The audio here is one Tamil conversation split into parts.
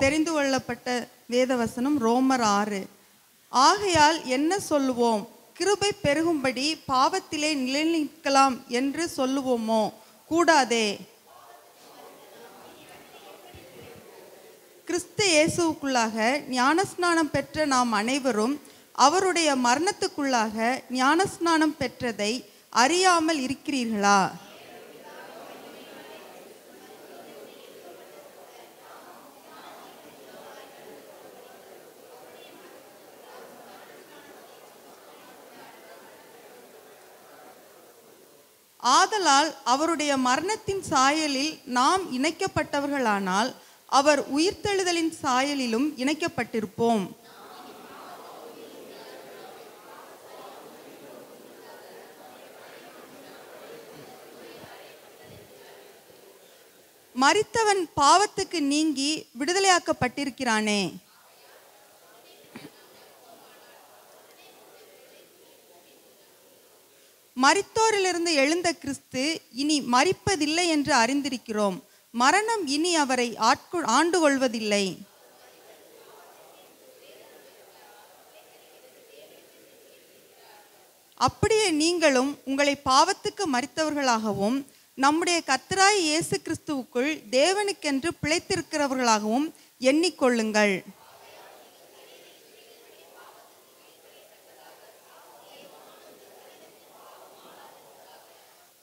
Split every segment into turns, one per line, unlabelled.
தெரிந்து கொள்ளப்பட்ட வேதவசனம் ரோமர் 6. ஆகையால் என்ன சொல்லுவோம்? கிருபை பெருகும்படி பாவத்திலே நிலைநிற்கலாம் என்று சொல்லுவோமோ? கூடாதே. கிறிஸ்து இயேசுவுக்குள்ளாக ஞானஸ்நானம் பெற்ற நாம் அனைவரும் அவருடைய மரணத்துக்குள்ளாக ஞானஸ்நானம் பெற்றதை அறியாமல் இருக்கிறீர்களா? ஆதலால் அவருடைய மரணத்தின் சாயலில் நாம் இணைக்கப்பட்டவர்களானால் அவர் உயிர்த்தெழுதலின் சாயலிலும் இணைக்கப்பட்டிருப்போம். மரித்தவன் பாவத்துக்கு நீங்கி விடுதலையாக்கப்பட்டிருக்கிறானே. மரித்தோரிலிருந்து எழுந்த கிறிஸ்து இனி மரிப்பதில்லை என்று அறிந்திருக்கிறோம். மரணம் இனி அவரை ஆண்டு கொள்வதில்லை. அப்படியே நீங்களும் உங்களை பாவத்துக்கு மரித்தவர்களாகவும் நம்முடைய கர்த்தராகிய இயேசு கிறிஸ்துவுக்குள் தேவனுக்கென்று பிழைத்திருக்கிறவர்களாகவும் எண்ணிக்கொள்ளுங்கள்.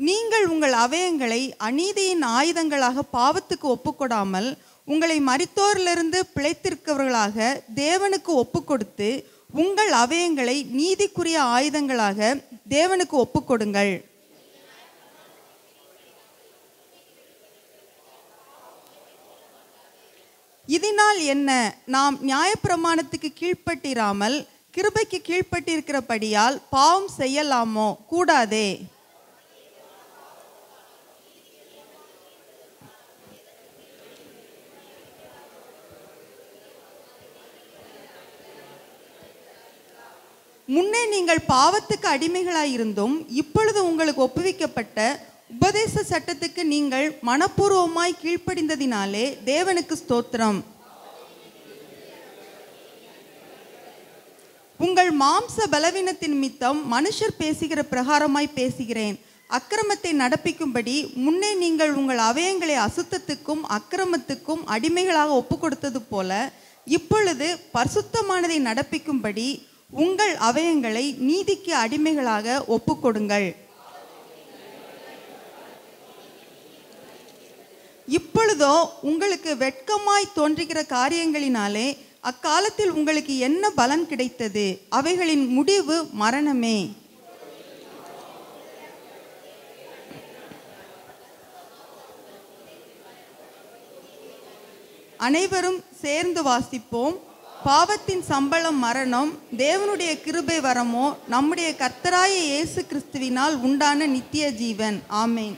நீங்கள் உங்கள் அவயங்களை அநீதியின் ஆயுதங்களாக பாவத்துக்கு ஒப்புக்கொடாமல் உங்களை மரித்தோரிலிருந்து பிழைத்திருக்கிறவர்களாக தேவனுக்கு ஒப்புக்கொடுத்து உங்கள் அவயங்களை நீதிக்குரிய ஆயுதங்களாக தேவனுக்கு ஒப்புக்கொடுங்கள். இதனால் என்ன? நாம் நியாயப்பிரமாணத்துக்கு கீழ்ப்பட்டிராமல் கிருபைக்கு கீழ்ப்பட்டிருக்கிறபடியால் பாவம் செய்யலாமோ? கூடாதே. முன்னே நீங்கள் பாவத்துக்கு அடிமைகளாயிருந்தும் இப்பொழுது உங்களுக்கு ஒப்புவிக்கப்பட்ட உபதேச சட்டத்துக்கு நீங்கள் மனப்பூர்வமாய் கீழ்ப்படிந்ததினாலே தேவனுக்கு ஸ்தோத்திரம். உங்கள் மாம்ச பலவீனத்தின் நிமித்தம் மனுஷர் பேசுகிற பிரகாரமாய் பேசுகிறேன். அக்கிரமத்தை நடப்பிக்கும்படி முன்னே நீங்கள் உங்கள் அவயங்களை அசுத்தத்துக்கும் அக்கிரமத்துக்கும் அடிமைகளாக ஒப்பு கொடுத்தது போல இப்பொழுது பரிசுத்தமானதை நடப்பிக்கும்படி உங்கள் அவயங்களை நீதிக்கு அடிமைகளாக ஒப்புக்கொடுங்கள். இப்பொழுதோ உங்களுக்கு வெட்கமாய் தோன்றுகிற காரியங்களினாலே அக்காலத்தில் உங்களுக்கு என்ன பலன் கிடைத்தது? அவைகளின் முடிவு மரணமே. அனைவரும் சேர்ந்து வாசிப்போம். பாவத்தின் சம்பளம் மரணம், தேவனுடைய கிருபை வரமோ நம்முடைய கர்த்தராகிய இயேசு கிறிஸ்துவினால் உண்டான நித்திய ஜீவன். ஆமென்.